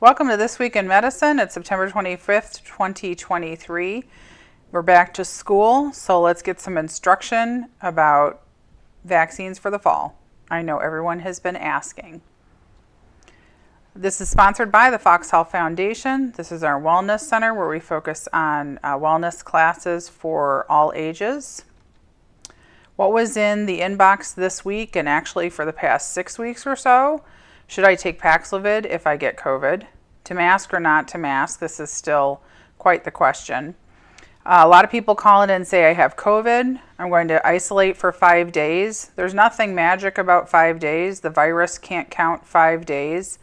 Welcome to This Week in Medicine. It's September 25th, 2023. We're back to school, so let's get some instruction about vaccines for the fall. I know everyone has been asking. This is sponsored by the Fox Health Foundation. This is our wellness center where we focus on wellness classes for all ages. What was in the inbox this week and actually for the past 6 weeks or so? Should I take Paxlovid if I get COVID? To mask or not to mask? This is still quite the question. A lot of people call in and say, I have COVID. I'm going to isolate for 5 days. There's nothing magic about 5 days. The virus can't count 5 days.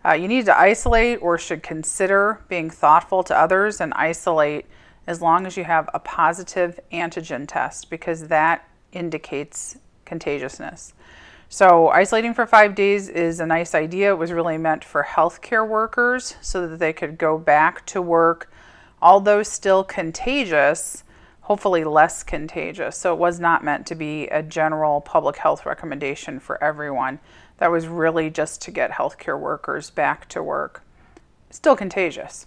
You need to isolate or should consider being thoughtful to others and isolate as long as you have a positive antigen test, because that indicates contagiousness. So isolating for 5 days is a nice idea. It was really meant for healthcare workers so that they could go back to work, although still contagious, hopefully less contagious. So it was not meant to be a general public health recommendation for everyone. That was really just to get healthcare workers back to work. Still contagious.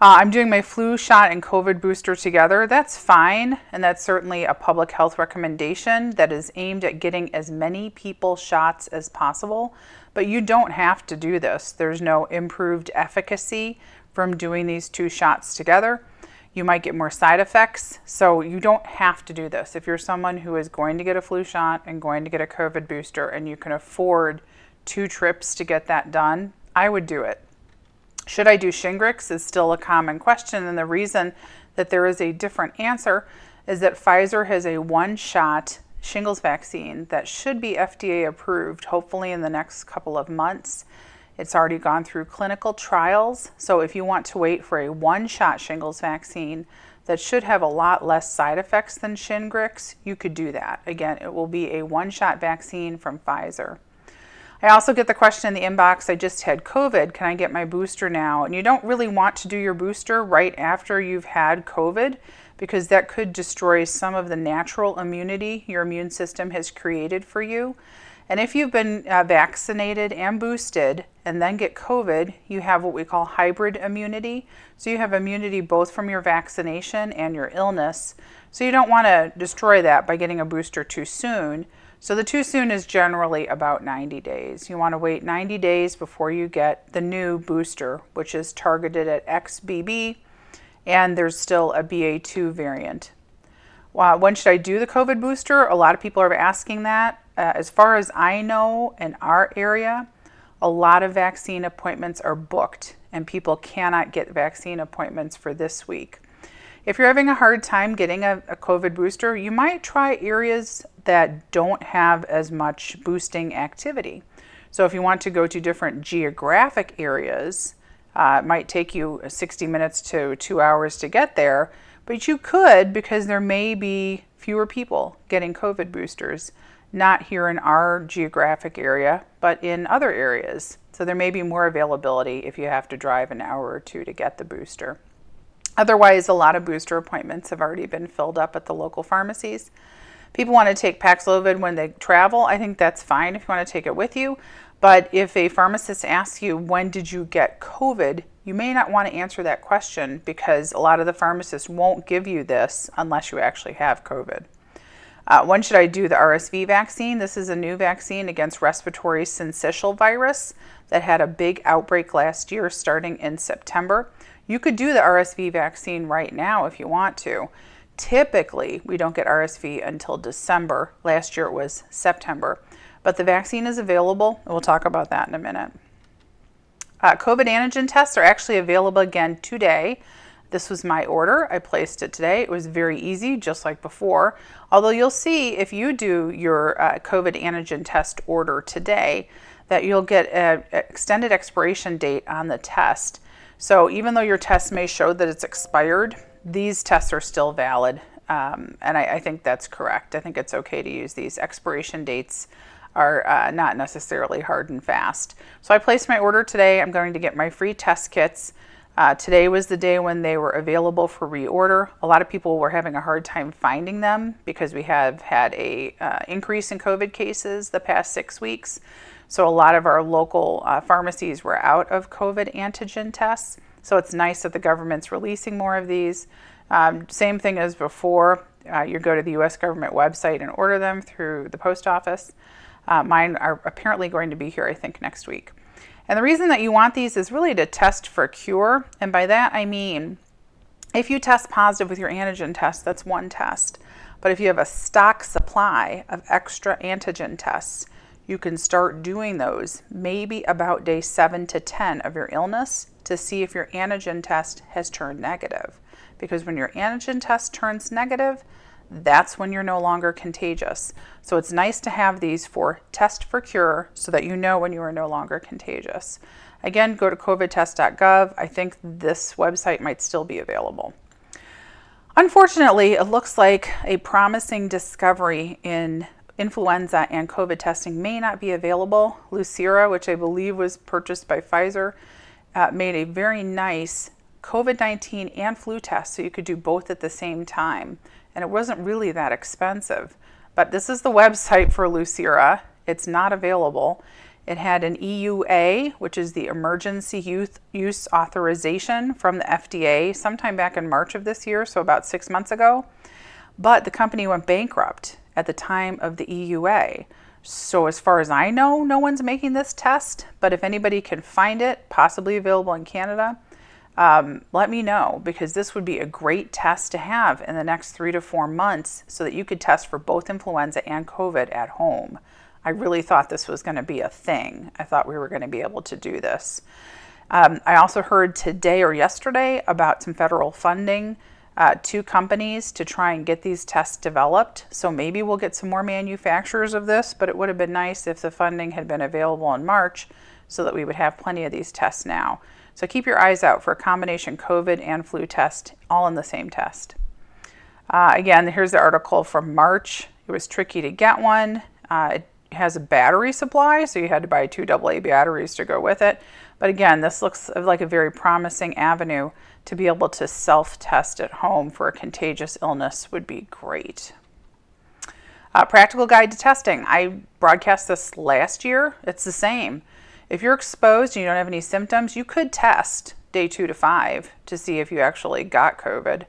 I'm doing my flu shot and COVID booster together. That's fine, and that's certainly a public health recommendation that is aimed at getting as many people shots as possible, but you don't have to do this. There's no improved efficacy from doing these two shots together. You might get more side effects, so you don't have to do this. If you're someone who is going to get a flu shot and going to get a COVID booster and you can afford 2 trips to get that done, I would do it. Should I do Shingrix is still a common question, and the reason that there is a different answer is that Pfizer has a 1-shot shingles vaccine that should be FDA approved, hopefully in the next couple of months. It's already gone through clinical trials, so if you want to wait for a 1-shot shingles vaccine that should have a lot less side effects than Shingrix, you could do that. Again, it will be a 1-shot vaccine from Pfizer. I also get the question in the inbox, I just had COVID, can I get my booster now? And you don't really want to do your booster right after you've had COVID, because that could destroy some of the natural immunity your immune system has created for you. And if you've been vaccinated and boosted and then get COVID, you have what we call hybrid immunity. So you have immunity both from your vaccination and your illness. So you don't want to destroy that by getting a booster too soon. So the too soon is generally about 90 days. You want to wait 90 days before you get the new booster, which is targeted at XBB, and there's still a BA2 variant. When should I do the COVID booster? A lot of people are asking that. As far as I know, in our area, a lot of vaccine appointments are booked, and people cannot get vaccine appointments for this week. If you're having a hard time getting a COVID booster, you might try areas that don't have as much boosting activity. So if you want to go to different geographic areas, it might take you 60 minutes to 2 hours to get there, but you could, because there may be fewer people getting COVID boosters, not here in our geographic area, but in other areas. So there may be more availability if you have to drive an hour or 2 to get the booster. Otherwise, a lot of booster appointments have already been filled up at the local pharmacies. People want to take Paxlovid when they travel. I think that's fine if you want to take it with you. But if a pharmacist asks you, when did you get COVID, you may not want to answer that question, because a lot of the pharmacists won't give you this unless you actually have COVID. When should I do the RSV vaccine? This is a new vaccine against respiratory syncytial virus that had a big outbreak last year starting in September. You could do the RSV vaccine right now if you want to. Typically, we don't get RSV until December. Last year it was September. But the vaccine is available, and we'll talk about that in a minute. COVID antigen tests are actually available again today. This was my order. I placed it today. It was very easy, just like before. Although you'll see if you do your COVID antigen test order today, that you'll get an extended expiration date on the test. So even though your test may show that it's expired, these tests are still valid, and I think that's correct. I think it's okay to use these. Expiration dates are not necessarily hard and fast. So I placed my order today. I'm going to get my free test kits. Today was the day when they were available for reorder. A lot of people were having a hard time finding them because we have had a increase in COVID cases the past 6 weeks. So a lot of our local pharmacies were out of COVID antigen tests. So it's nice that the government's releasing more of these. Same thing as before. You go to the US government website and order them through the post office. Mine are apparently going to be here, I think, next week. And the reason that you want these is really to test for a cure. And by that, I mean, if you test positive with your antigen test, that's one test. But if you have a stock supply of extra antigen tests, you can start doing those maybe about day 7 to 10 of your illness to see if your antigen test has turned negative. Because when your antigen test turns negative, that's when you're no longer contagious. So it's nice to have these for test for cure so that you know when you are no longer contagious. Again, go to covidtest.gov. I think this website might still be available. Unfortunately, it looks like a promising discovery in influenza and COVID testing may not be available. LUCIRA, which I believe was purchased by Pfizer, made a very nice COVID-19 and flu test so you could do both at the same time. And it wasn't really that expensive. But this is the website for LUCIRA. It's not available. It had an EUA, which is the Emergency Use Authorization from the FDA sometime back in March of this year, so about 6 months ago. But the company went bankrupt at the time of the EUA. So as far as I know, no one's making this test. But if anybody can find it, possibly available in Canada, let me know, because this would be a great test to have in the next 3 to 4 months so that you could test for both influenza and COVID at home. I really thought this was going to be a thing. I thought we were going to be able to do this. I also heard today or yesterday about some federal funding to companies to try and get these tests developed. So maybe we'll get some more manufacturers of this, but it would have been nice if the funding had been available in March so that we would have plenty of these tests now. So keep your eyes out for a combination COVID and flu test, all in the same test. Again, here's the article from March. It was tricky to get one. It has a battery supply, so you had to buy 2 AA batteries to go with it. But again, this looks like a very promising avenue to be able to self-test at home for a contagious illness would be great. Practical guide to testing. I broadcast this last year. It's the same. If you're exposed and you don't have any symptoms, you could test day 2 to 5 to see if you actually got COVID.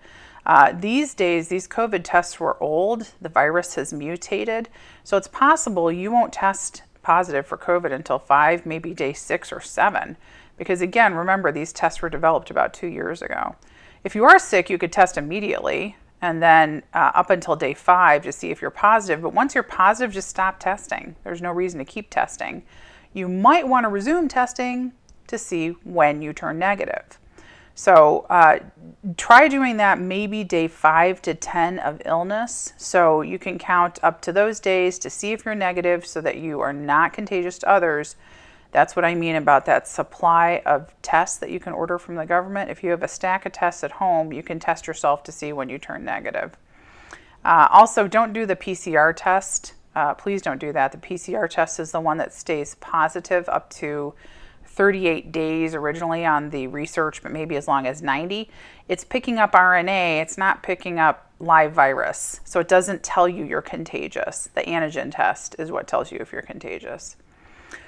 These days, these COVID tests were old. The virus has mutated. So it's possible you won't test positive for COVID until 5, maybe day 6 or 7. Because again, remember, these tests were developed about 2 years ago. If you are sick, you could test immediately and then up until day 5 to see if you're positive. But once you're positive, just stop testing. There's no reason to keep testing. You might want to resume testing to see when you turn negative. So try doing that maybe day 5 to 10 of illness. So you can count up to those days to see if you're negative so that you are not contagious to others. That's what I mean about that supply of tests that you can order from the government. If you have a stack of tests at home, you can test yourself to see when you turn negative. Also, don't do the PCR test. Please don't do that. The PCR test is the one that stays positive up to 38 days originally on the research, but maybe as long as 90. It's picking up RNA. It's not picking up live virus. So it doesn't tell you you're contagious. The antigen test is what tells you if you're contagious.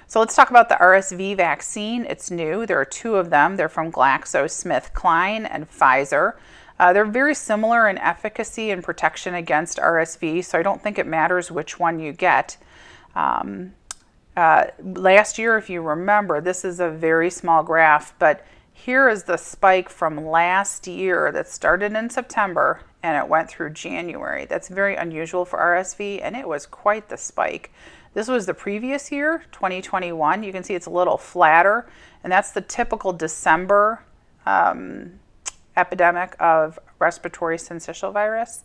So let's talk about the RSV vaccine. It's new. There are 2 of them. They're from GlaxoSmithKline and Pfizer. They're very similar in efficacy and protection against RSV, so I don't think it matters which one you get. Last year, if you remember, this is a very small graph, but here is the spike from last year that started in September and it went through January. That's very unusual for RSV, and it was quite the spike. This was the previous year, 2021. You can see it's a little flatter, and that's the typical December epidemic of respiratory syncytial virus.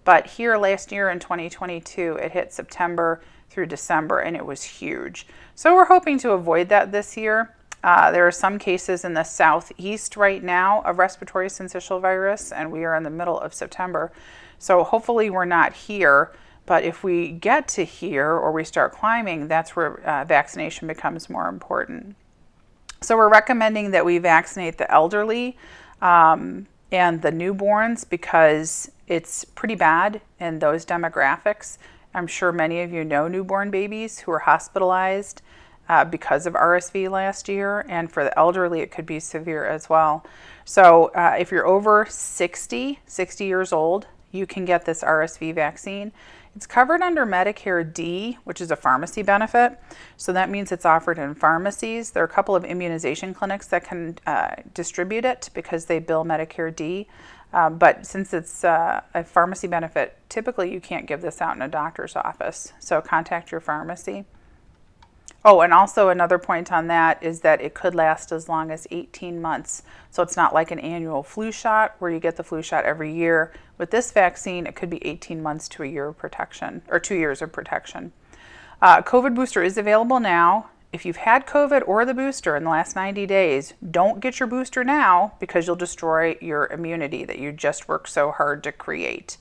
But here last year in 2022, it hit September through December, and it was huge. So we're hoping to avoid that this year. There are some cases in the southeast right now of respiratory syncytial virus, and we are in the middle of September. So hopefully we're not here, but if we get to here or we start climbing, that's where vaccination becomes more important. So we're recommending that we vaccinate the elderly and the newborns because it's pretty bad in those demographics. I'm sure many of you know newborn babies who are hospitalized because of RSV last year, and for the elderly, it could be severe as well. So if you're over 60 years old, you can get this RSV vaccine. It's covered under Medicare D, which is a pharmacy benefit. So that means it's offered in pharmacies. There are a couple of immunization clinics that can distribute it because they bill Medicare D. But since it's a pharmacy benefit, typically you can't give this out in a doctor's office. So contact your pharmacy. Oh, and also another point on that is that it could last as long as 18 months. So it's not like an annual flu shot where you get the flu shot every year. With this vaccine, it could be 18 months to a year of protection, or 2 years of protection. COVID booster is available now. If you've had COVID or the booster in the last 90 days, don't get your booster now because you'll destroy your immunity that you just worked so hard to create.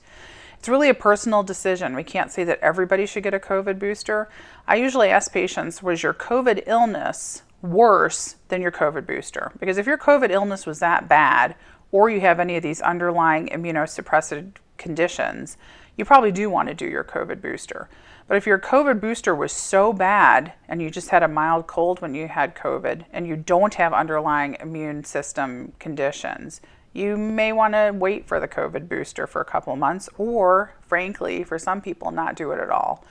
It's really a personal decision. We can't say that everybody should get a COVID booster. I usually ask patients, was your COVID illness worse than your COVID booster? Because if your COVID illness was that bad, or you have any of these underlying immunosuppressive conditions, you probably do want to do your COVID booster. But if your COVID booster was so bad and you just had a mild cold when you had COVID and you don't have underlying immune system conditions, you may want to wait for the COVID booster for a couple of months, or frankly, for some people, not do it at all.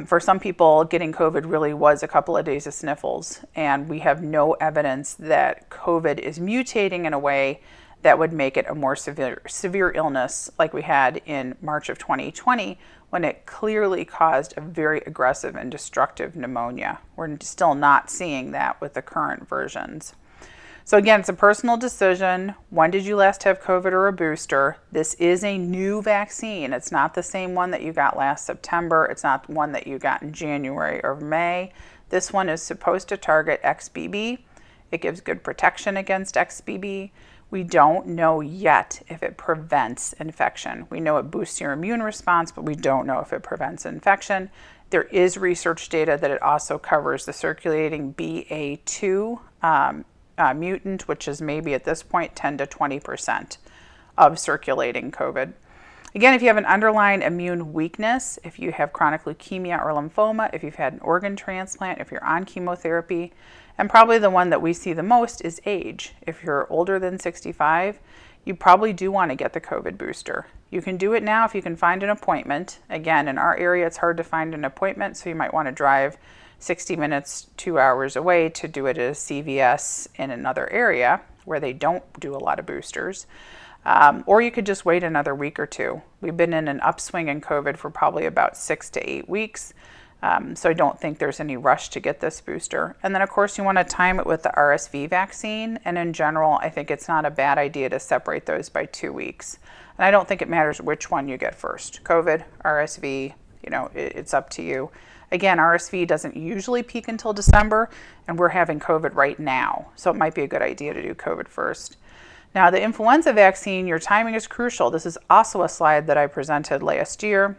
For some people, getting COVID really was a couple of days of sniffles, and we have no evidence that COVID is mutating in a way that would make it a more severe illness like we had in March of 2020, when it clearly caused a very aggressive and destructive pneumonia. We're still not seeing that with the current versions. So again, it's a personal decision. When did you last have COVID or a booster? This is a new vaccine. It's not the same one that you got last September. It's not one that you got in January or May. This one is supposed to target XBB. It gives good protection against XBB. We don't know yet if it prevents infection. We know it boosts your immune response, but we don't know if it prevents infection. There is research data that it also covers the circulating BA2 mutant, which is maybe at this point 10 to 20% of circulating COVID. Again, if you have an underlying immune weakness, if you have chronic leukemia or lymphoma, if you've had an organ transplant, if you're on chemotherapy, and probably the one that we see the most is age. If you're older than 65, you probably do want to get the COVID booster. You can do it now if you can find an appointment. Again, in our area, it's hard to find an appointment, so you might want to drive 60 minutes, 2 hours away to do it at a CVS in another area where they don't do a lot of boosters. Or you could just wait another week or two. We've been in an upswing in COVID for probably about 6 to 8 weeks. So I don't think there's any rush to get this booster. And then of course you want to time it with the RSV vaccine. And in general, I think it's not a bad idea to separate those by 2 weeks. And I don't think it matters which one you get first. COVID, RSV, it's up to you. Again, RSV doesn't usually peak until December, and we're having COVID right now. So it might be a good idea to do COVID first. Now, the influenza vaccine, your timing is crucial. This is also a slide that I presented last year.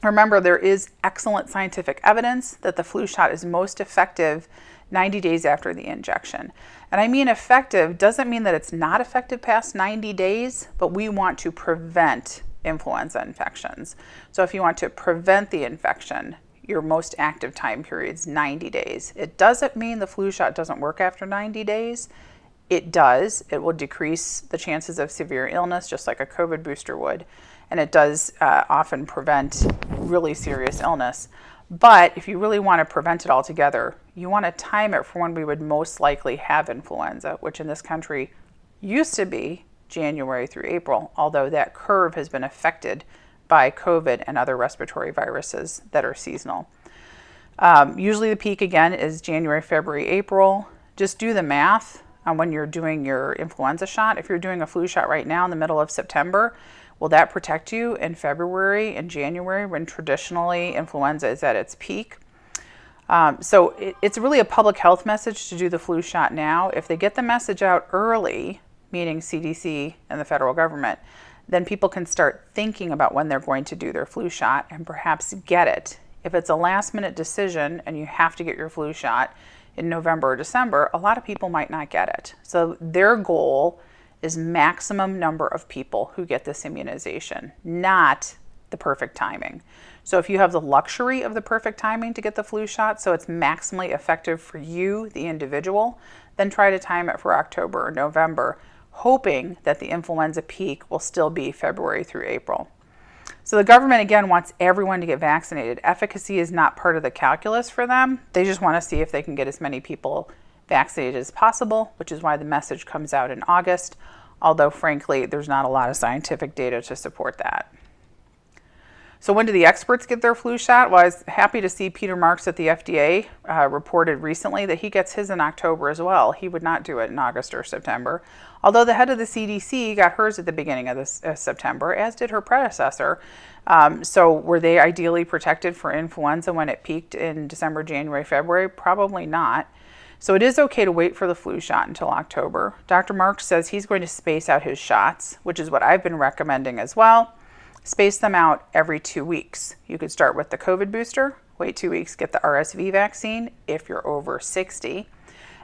Remember, there is excellent scientific evidence that the flu shot is most effective 90 days after the injection. And I mean effective doesn't mean that it's not effective past 90 days, but we want to prevent influenza infections. So if you want to prevent the infection, your most active time period is 90 days. It doesn't mean the flu shot doesn't work after 90 days. It does. It will decrease the chances of severe illness, just like a COVID booster would. And it does often prevent really serious illness. But if you really want to prevent it altogether, you want to time it for when we would most likely have influenza, which in this country used to be January through April, although that curve has been affected by COVID and other respiratory viruses that are seasonal. Usually the peak again is January, February, April. Just do the math on when you're doing your influenza shot. If you're doing a flu shot right now in the middle of September, will that protect you in February and January when traditionally influenza is at its peak? So it's really a public health message to do the flu shot now. If they get the message out early, meaning CDC and the federal government, then people can start thinking about when they're going to do their flu shot and perhaps get it. If it's a last minute decision and you have to get your flu shot in November or December, a lot of people might not get it. So their goal is maximum number of people who get this immunization, not the perfect timing. So if you have the luxury of the perfect timing to get the flu shot, so it's maximally effective for you, the individual, then try to time it for October or November, hoping that the influenza peak will still be February through April. So the government, again, wants everyone to get vaccinated. Efficacy is not part of the calculus for them. They just want to see if they can get as many people vaccinated as possible, which is why the message comes out in August, although frankly, there's not a lot of scientific data to support that. So when do the experts get their flu shot? Well, I was happy to see Peter Marks at the FDA reported recently that he gets his in October as well. He would not do it in August or September, although the head of the CDC got hers at the beginning of this September, as did her predecessor. So were they ideally protected for influenza when it peaked in December, January, February? Probably not. So it is okay to wait for the flu shot until October. Dr. Marks says he's going to space out his shots, which is what I've been recommending as well. Space them out every 2 weeks. You could start with the COVID booster, wait 2 weeks, get the RSV vaccine if you're over 60,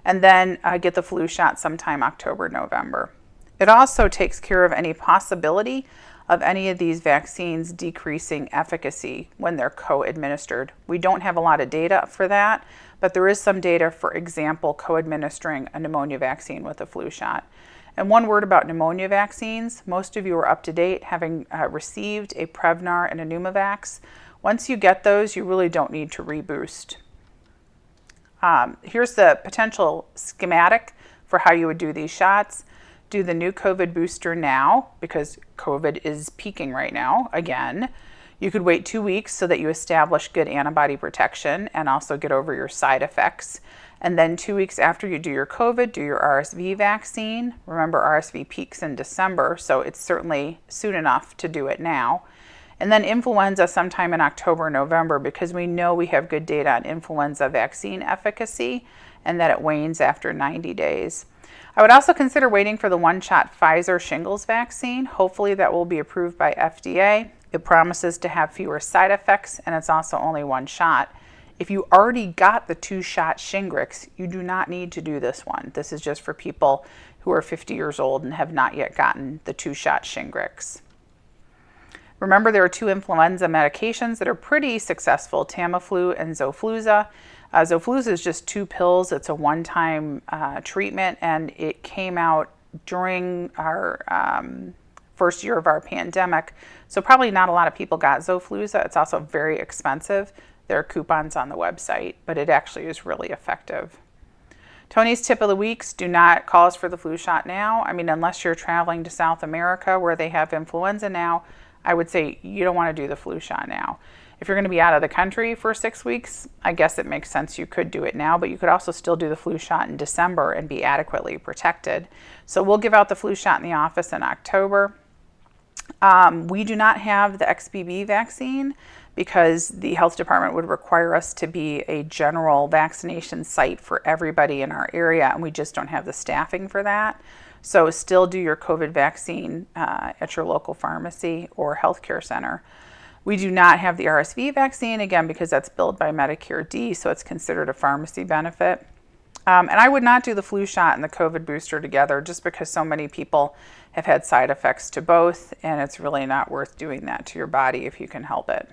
and then get the flu shot sometime October, November. It also takes care of any possibility of any of these vaccines decreasing efficacy when they're co-administered. We don't have a lot of data for that, but there is some data, for example, co-administering a pneumonia vaccine with a flu shot. And one word about pneumonia vaccines, most of you are up to date having received a Prevnar and a Pneumovax. Once you get those, you really don't need to reboost. Here's the potential schematic for how you would do these shots. Do the new COVID booster now because COVID is peaking right now again. You could wait 2 weeks so that you establish good antibody protection and also get over your side effects. And then 2 weeks after you do your COVID, do your RSV vaccine. Remember, RSV peaks in December, so it's certainly soon enough to do it now. And then influenza sometime in October, November, because we know we have good data on influenza vaccine efficacy and that it wanes after 90 days. I would also consider waiting for the one-shot Pfizer shingles vaccine. Hopefully that will be approved by FDA. It promises to have fewer side effects, and it's also only one shot. If you already got the 2-shot Shingrix, you do not need to do this one. This is just for people who are 50 years old and have not yet gotten the 2-shot Shingrix. Remember, there are 2 influenza medications that are pretty successful, Tamiflu and Xofluza. Xofluza is just 2 pills. It's a one-time treatment, and it came out during our first year of our pandemic. So probably not a lot of people got Xofluza. It's also very expensive. There are coupons on the website, but it actually is really effective. Tony's tip of the weeks, do not call us for the flu shot now. I mean, unless you're traveling to South America where they have influenza now, I would say you don't want to do the flu shot now. If you're going to be out of the country for 6 weeks, I guess it makes sense you could do it now, but you could also still do the flu shot in December and be adequately protected. So we'll give out the flu shot in the office in October. We do not have the XBB vaccine because the health department would require us to be a general vaccination site for everybody in our area, and we just don't have the staffing for that. So still do your COVID vaccine at your local pharmacy or healthcare center. We do not have the RSV vaccine, again, because that's billed by Medicare D, so it's considered a pharmacy benefit. And I would not do the flu shot and the COVID booster together just because so many people have had side effects to both, and it's really not worth doing that to your body if you can help it.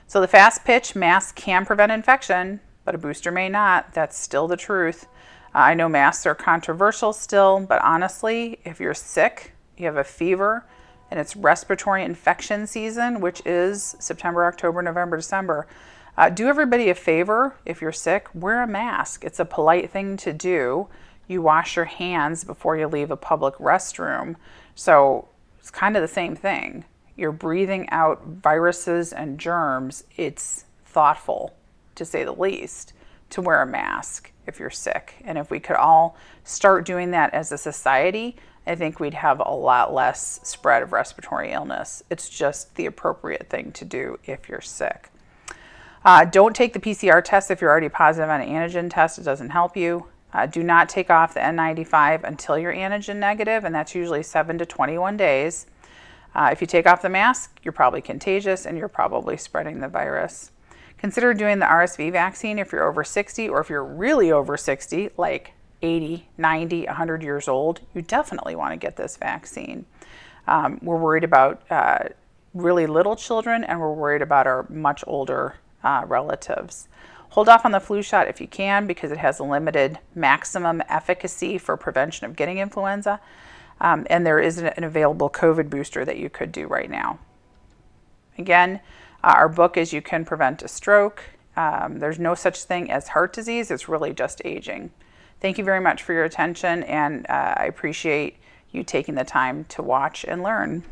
So the fast pitch, masks can prevent infection, but a booster may not. That's still the truth. I know masks are controversial still, but honestly, if you're sick, you have a fever, and it's respiratory infection season, which is September, October, November, December, do everybody a favor. If you're sick, wear a mask. It's a polite thing to do. You wash your hands before you leave a public restroom. So it's kind of the same thing. You're breathing out viruses and germs. It's thoughtful, to say the least, to wear a mask if you're sick. And if we could all start doing that as a society, I think we'd have a lot less spread of respiratory illness. It's just the appropriate thing to do if you're sick. Don't take the PCR test if you're already positive on an antigen test. It doesn't help you. Do not take off the N95 until you're antigen negative, and that's usually 7 to 21 days. If you take off the mask, you're probably contagious and you're probably spreading the virus. Consider doing the RSV vaccine if you're over 60, or if you're really over 60, like 80, 90, 100 years old, you definitely want to get this vaccine. We're worried about really little children, and we're worried about our much older relatives. Hold off on the flu shot if you can, because it has a limited maximum efficacy for prevention of getting influenza. And there is an available COVID booster that you could do right now. Again, our book is You Can Prevent a Stroke. There's no such thing as heart disease. It's really just aging. Thank you very much for your attention, and I appreciate you taking the time to watch and learn.